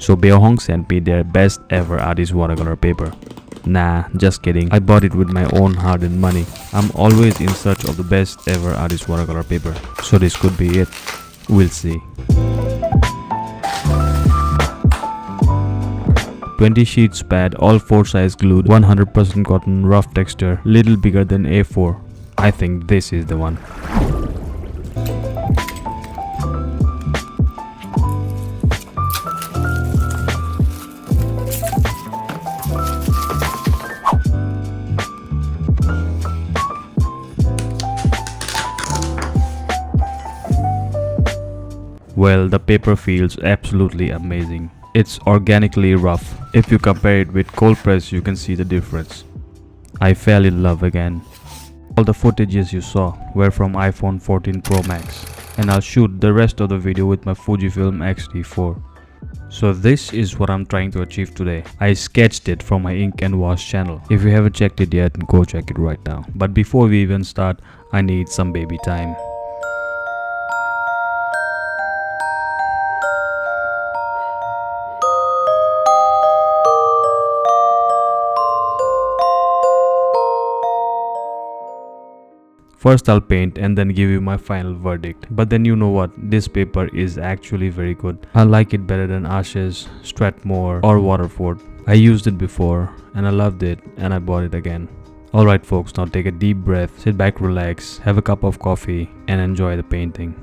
So Baohong sent me their best ever artist watercolor paper. Nah, just kidding. I bought it with my own hard-earned money. I'm always in search of the best ever artist watercolor paper. So this could be it. We'll see. 20 sheets pad, all 4 size glued, 100% cotton, rough texture, little bigger than A4. I think this is the one. Well, the paper feels absolutely amazing. It's organically rough. If you compare it with cold press, you can see the difference. I fell in love again. All the footages you saw were from iPhone 14 Pro Max, and I'll shoot the rest of the video with my Fujifilm X-T4. So this is what I'm trying to achieve today. I sketched it from my ink and wash channel. If you haven't checked it yet, go check it right now. But before we even start, I need some baby time. First I'll paint and then give you my final verdict. But then you know what, this paper is actually very good. I like it better than Ashes, Strathmore or Waterford. I used it before and I loved it and I bought it again. Alright folks, now take a deep breath, sit back, relax, have a cup of coffee and enjoy the painting.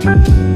you.